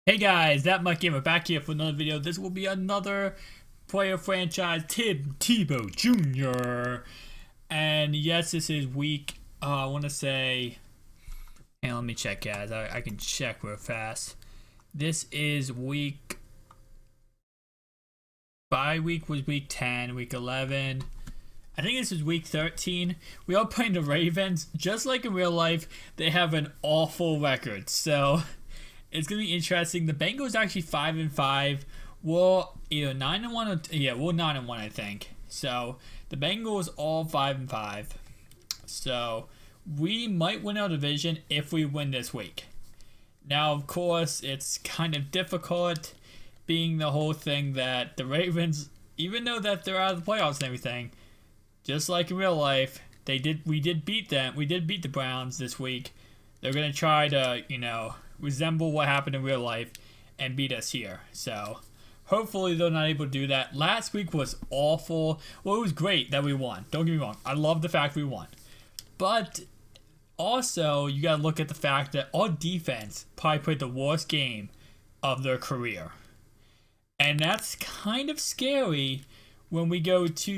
Hey guys, that Mike Gamer back here for another video. This will be another player franchise, Tebow JR. And yes, this is week, I want to say, and let me check guys, I can check real fast. This is week, bye week was week 10, week 11. I think this is week 13. We are playing the Ravens. Just like in real life, they have an awful record. So it's gonna be interesting. The Bengals are actually 5-5. We're either 9-1 or we're 9-1, I think. So the Bengals all 5-5. So we might win our division if we win this week. Now, of course, it's kind of difficult, being the whole thing that the Ravens, even though that they're out of the playoffs and everything, just like in real life, we did beat them. We did beat the Browns this week. They're gonna try to, resemble what happened in real life and beat us here. So hopefully they're not able to do that. Last week was awful. Well, it was great that we won. Don't get me wrong. I love the fact we won. But also, you got to look at the fact that our defense probably played the worst game of their career. And that's kind of scary when we go to,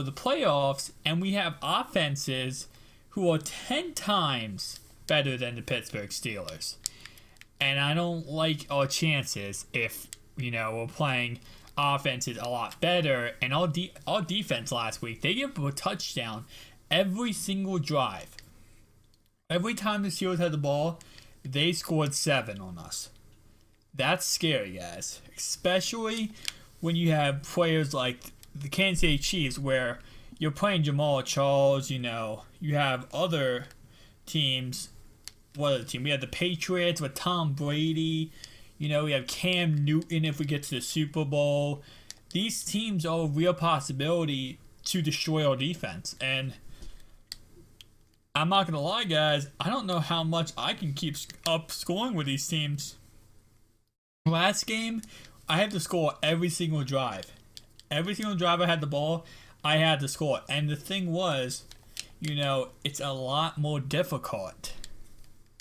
the playoffs and we have offenses who are 10 times better than the Pittsburgh Steelers. And I don't like our chances if, we're playing offenses a lot better. And our defense last week, they gave up a touchdown every single drive. Every time the Steelers had the ball, they scored 7 on us. That's scary, guys. Especially when you have players like the Kansas City Chiefs, where you're playing Jamal Charles, you have other teams. What other team? We have the Patriots with Tom Brady. We have Cam Newton if we get to the Super Bowl. These teams are a real possibility to destroy our defense. And I'm not going to lie, guys, I don't know how much I can keep up scoring with these teams. Last game, I had to score every single drive. Every single drive I had the ball, I had to score. And the thing was, it's a lot more difficult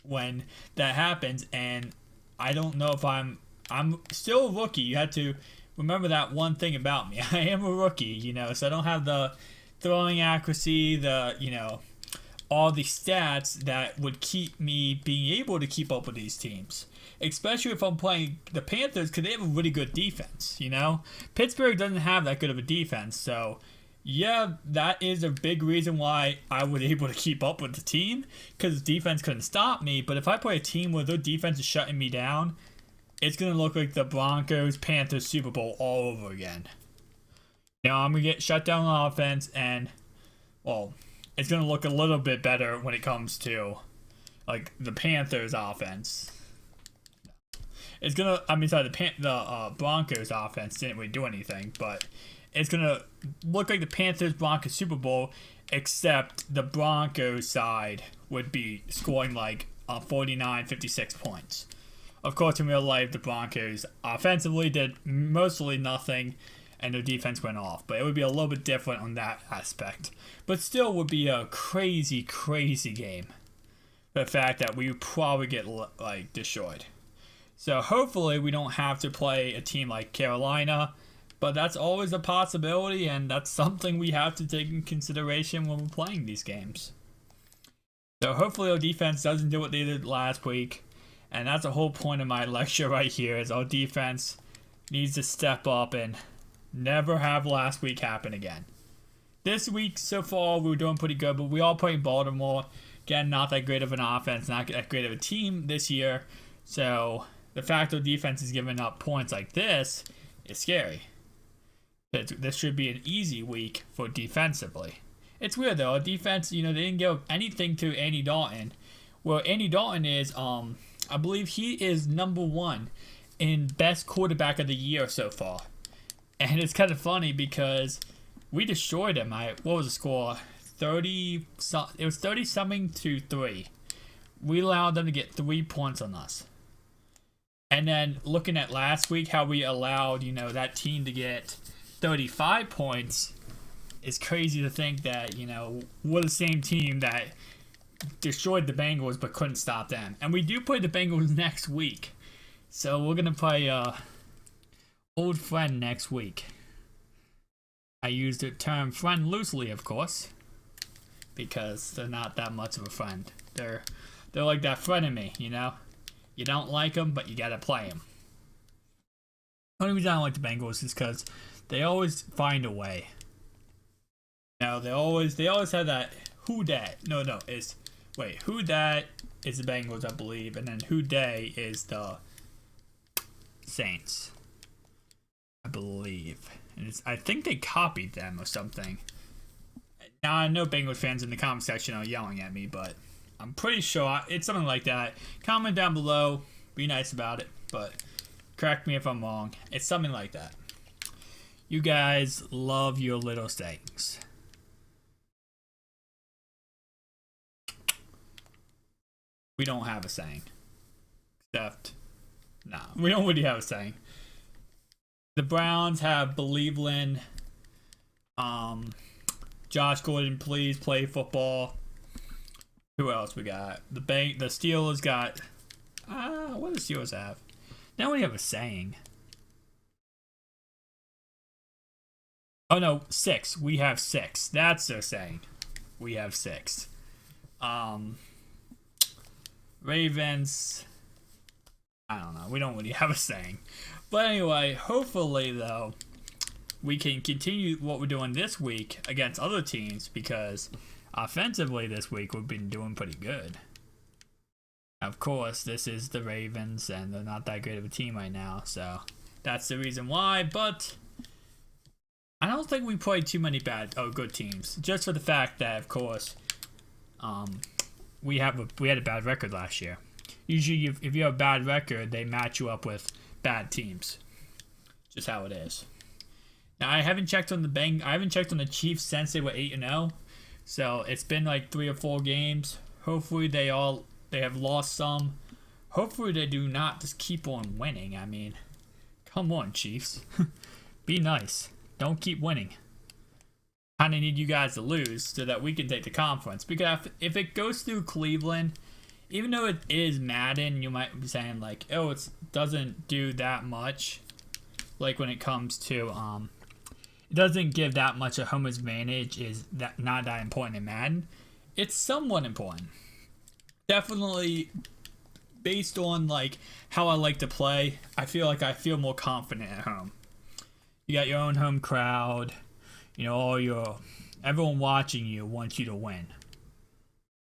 when that happens. And I don't know if I'm still a rookie. You have to remember that one thing about me. I am a rookie, so I don't have the throwing accuracy, all the stats that would keep me being able to keep up with these teams. Especially if I'm playing the Panthers, because they have a really good defense, Pittsburgh doesn't have that good of a defense. So, yeah, that is a big reason why I was able to keep up with the team, because the defense couldn't stop me. But if I play a team where their defense is shutting me down, it's going to look like the Broncos, Panthers Super Bowl all over again. I'm going to get shut down on offense, and, well, it's going to look a little bit better when it comes to, like, the Panthers offense. It's going to, the Broncos offense didn't really do anything, but it's going to look like the Panthers-Broncos Super Bowl, except the Broncos side would be scoring like 49, 56 points. Of course, in real life, the Broncos offensively did mostly nothing, and their defense went off. But it would be a little bit different on that aspect. But still would be a crazy, crazy game. The fact that we would probably get, destroyed. So hopefully we don't have to play a team like Carolina. But that's always a possibility, and that's something we have to take in consideration when we're playing these games. So hopefully our defense doesn't do what they did last week. And that's the whole point of my lecture right here, is our defense needs to step up and never have last week happen again. This week, so far, we were doing pretty good, but we all playing Baltimore. Again, not that great of an offense, not that great of a team this year. So the fact our defense is giving up points like this is scary. This should be an easy week for defensively. It's weird though. Our defense, they didn't give anything to Andy Dalton. Well, Andy Dalton is, I believe he is number 1 in best quarterback of the year so far. And it's kind of funny because we destroyed him. What was the score? It was 30-something to 3. We allowed them to get 3 points on us. And then looking at last week, how we allowed, that team to get 35 points, is crazy to think that, we're the same team that destroyed the Bengals but couldn't stop them. And we do play the Bengals next week. So we're gonna play old friend next week. I use the term friend loosely, of course, because they're not that much of a friend. They're like that frenemy, you know. You don't like them, but you gotta play them. The only reason I don't like the Bengals is because they always find a way. You know, they always have that who dat. Who dat is the Bengals, I believe, and then who day is the Saints, I believe. And I think they copied them or something. Now I know Bengals fans in the comment section are yelling at me, but I'm pretty sure it's something like that. Comment down below, be nice about it, but correct me if I'm wrong. It's something like that. You guys love your little sayings. We don't have a saying. Except, no, we don't really have a saying. The Browns have Believeland. Josh Gordon, please play football. Who else we got? The Steelers got. What do the Steelers have? Now we have a saying. Oh no, 6. We have 6. That's their saying. We have 6. Ravens. I don't know. We don't really have a saying. But anyway, hopefully though, we can continue what we're doing this week against other teams, because offensively this week we've been doing pretty good. Of course, this is the Ravens, and they're not that great of a team right now, so that's the reason why. But I don't think we played too many good teams, just for the fact that, of course, we had a bad record last year. Usually, if you have a bad record, they match you up with bad teams. Just how it is. Now, I haven't checked on the Chiefs since they were 8-0, so it's been like 3 or 4 games. Hopefully, they have lost some. Hopefully, they do not just keep on winning. I mean, come on, Chiefs, be nice. Don't keep winning. Kind of need you guys to lose so that we can take the conference. Because if it goes through Cleveland, even though it is Madden, you might be saying like, oh, it doesn't do that much. Like when it comes to, it doesn't give that much a home advantage. Is that not that important in Madden? It's somewhat important. Definitely, based on like how I like to play, I feel more confident at home. You got your own home crowd. You know, everyone watching you wants you to win.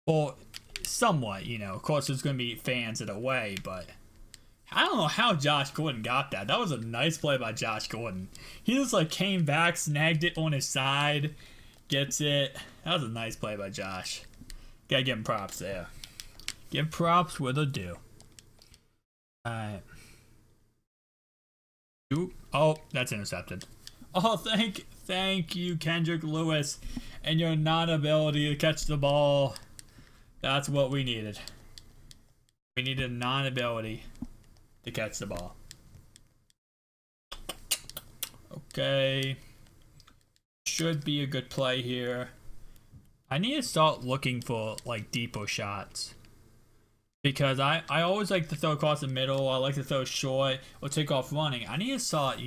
Or somewhat, you know. Of course, there's going to be fans that are away, but I don't know how Josh Gordon got that. That was a nice play by Josh Gordon. He just like came back, snagged it on his side, gets it. That was a nice play by Josh. Gotta give him props there. Give props where they're due. Alright. Oh, that's intercepted. Oh, thank you, Kendrick Lewis, and your non-ability to catch the ball. That's what we needed. We needed a non-ability to catch the ball. Okay. Should be a good play here. I need to start looking for like deeper shots. Because I always like to throw across the middle. I like to throw short or take off running. I need to start,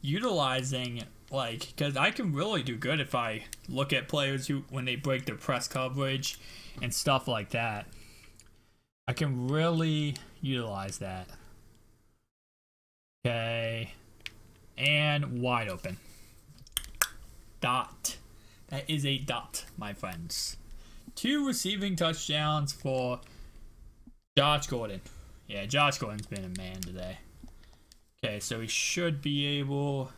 utilizing, because I can really do good if I look at players when they break their press coverage and stuff like that. I can really utilize that. Okay. And wide open. Dot. That is a dot, my friends. 2 receiving touchdowns for Josh Gordon. Yeah, Josh Gordon's been a man today. Okay, so he should be able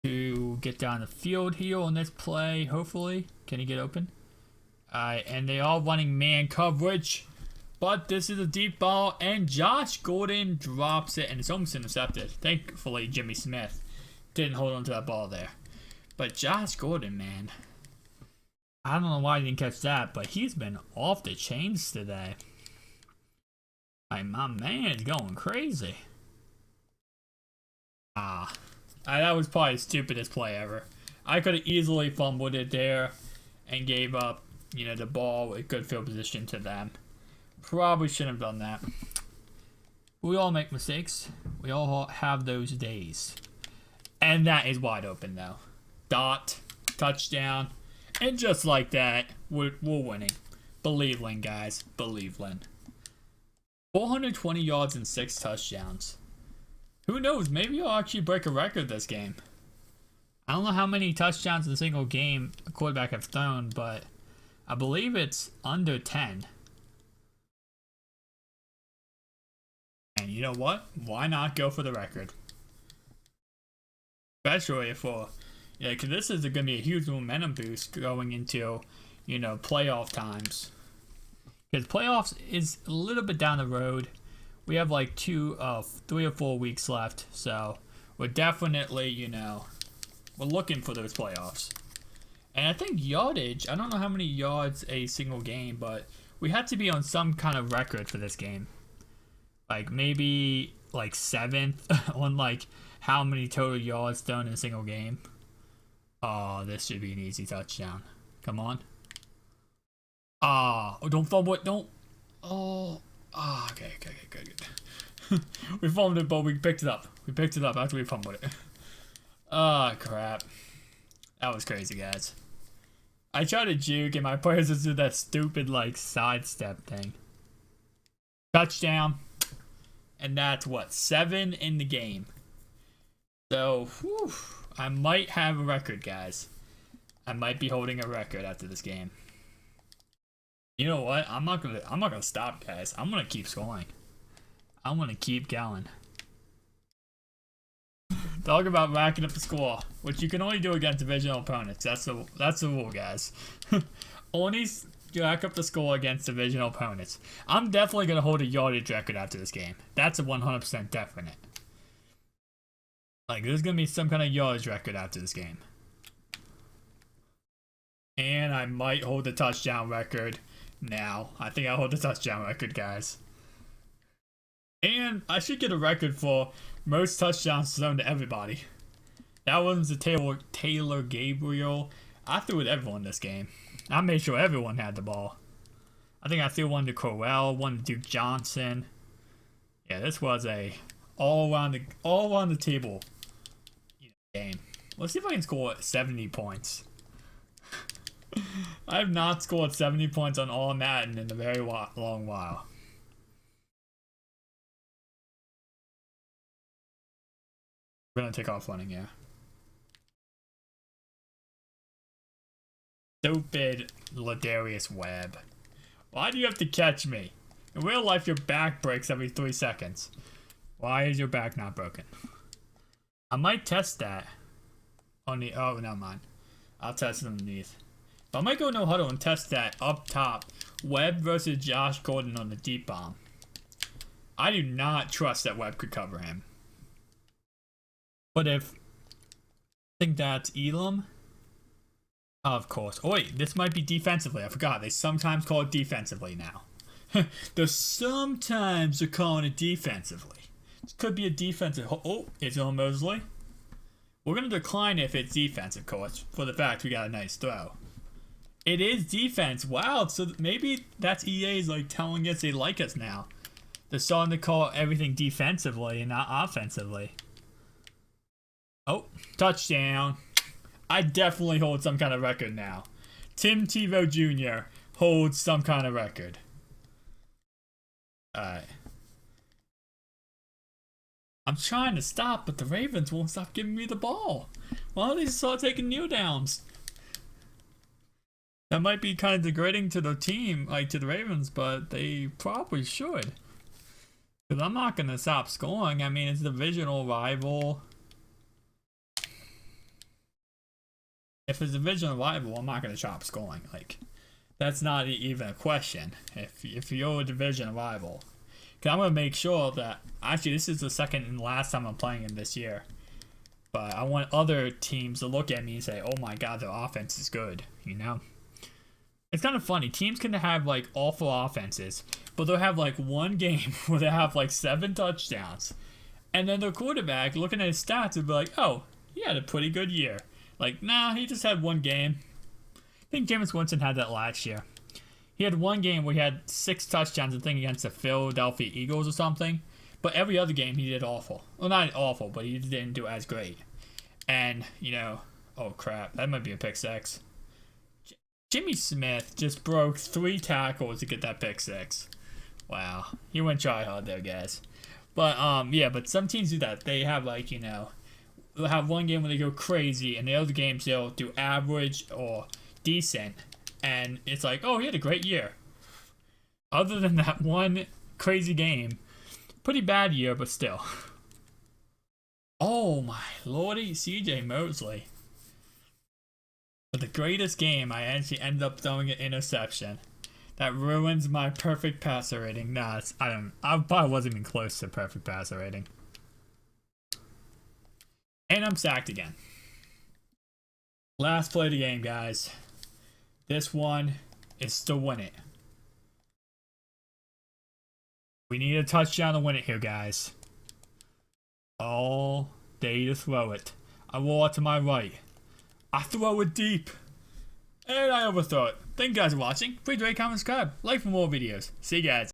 to get down the field here on this play, hopefully. Can he get open? Alright, and they are running man coverage. But this is a deep ball, and Josh Gordon drops it, and it's almost intercepted. Thankfully, Jimmy Smith didn't hold on to that ball there. But Josh Gordon, man. I don't know why he didn't catch that, but he's been off the chains today. My man is going crazy. That was probably the stupidest play ever. I could have easily fumbled it there and gave up, the ball with good field position to them. Probably shouldn't have done that. We all make mistakes. We all have those days. And that is wide open, though. Dot, touchdown, and just like that, we're winning. Believeland, guys. Believeland. 420 yards and 6 touchdowns. Who knows? Maybe I'll actually break a record this game. I don't know how many touchdowns in a single game a quarterback have thrown, but I believe it's under 10. And you know what? Why not go for the record? Especially for, because this is going to be a huge momentum boost going into, playoff times. Because playoffs is a little bit down the road. We have like 3 or 4 weeks left. So we're definitely, we're looking for those playoffs. And I think yardage, I don't know how many yards a single game, but we have to be on some kind of record for this game. Like maybe like 7th on like how many total yards thrown in a single game. Oh, this should be an easy touchdown. Come on. Oh, don't fumble it. Don't. Oh. Okay, good. We fumbled it, but we picked it up. We picked it up after we fumbled it. Oh, crap. That was crazy, guys. I tried to juke, and my players just did that stupid, sidestep thing. Touchdown. And that's, 7 in the game. So, I might have a record, guys. I might be holding a record after this game. You know what? I'm not gonna stop, guys. I'm gonna keep scoring. I'm gonna keep going. Talk about racking up the score, which you can only do against divisional opponents. That's the rule, guys. Only rack up the score against divisional opponents. I'm definitely gonna hold a yardage record after this game. That's a 100% definite. There's gonna be some kind of yardage record after this game. And I might hold the touchdown record now. I think I'll hold the touchdown record, guys. And I should get a record for most touchdowns thrown to everybody. That one's the Taylor Gabriel. I threw it to everyone this game. I made sure everyone had the ball. I think I threw one to Crowell, one to Duke Johnson. Yeah, this was a all around the table game. Let's see if I can score 70 points. I have not scored 70 points on all Madden in a very long while. We're gonna take off running, yeah. Stupid Ladarius Webb. Why do you have to catch me? In real life, your back breaks every 3 seconds. Why is your back not broken? I might test that on the. Oh, never mind. I'll test it underneath. But I might go no huddle and test that up top. Webb versus Josh Gordon on the deep bomb. I do not trust that Webb could cover him. But if I think that's Elam. Of course. Oh wait, this might be defensively. I forgot. They sometimes call it defensively now. Sometimes they're calling it defensively. This could be a defensive. Oh, it's on Mosley. We're going to decline if it's defense, of course, for the fact we got a nice throw. It is defense. Wow, so maybe that's EA's telling us they like us now. They're starting to call everything defensively and not offensively. Oh, touchdown. I definitely hold some kind of record now. Tebow JR holds some kind of record. Alright. I'm trying to stop, but the Ravens won't stop giving me the ball. Why don't they start taking kneel downs? That might be kind of degrading to the team, to the Ravens, but they probably should. Because I'm not going to stop scoring. I mean, it's a divisional rival. If it's a divisional rival, I'm not going to stop scoring. That's not even a question. If you're a division rival. Because I'm going to make sure that, actually, this is the second and last time I'm playing him this year. But I want other teams to look at me and say, oh my god, their offense is good, It's kind of funny. Teams can have awful offenses, but they'll have one game where they have 7 touchdowns. And then their quarterback, looking at his stats, would be like, oh, he had a pretty good year. Nah, he just had one game. I think Jameis Winston had that last year. He had one game where he had 6 touchdowns, I think, against the Philadelphia Eagles or something. But every other game he did awful. Well, not awful, but he didn't do as great. And, oh crap, that might be a pick six. Jimmy Smith just broke 3 tackles to get that pick six. Wow, he went try hard there, guys. But yeah, but some teams do that. They have they'll have one game where they go crazy, and the other games they'll do average or decent, and it's like, oh, he had a great year. Other than that one crazy game, pretty bad year, but still. Oh my lordy, CJ Mosley. But the greatest game, I actually ended up throwing an interception. That ruins my perfect passer rating. Nah, I probably wasn't even close to perfect passer rating. And I'm sacked again. Last play of the game, guys. This one is to win it. We need a touchdown to win it here, guys. All day to throw it. I roll out to my right. I throw it deep. And I overthrow it. Thank you guys for watching. Please rate, comment, subscribe. Like for more videos. See you guys.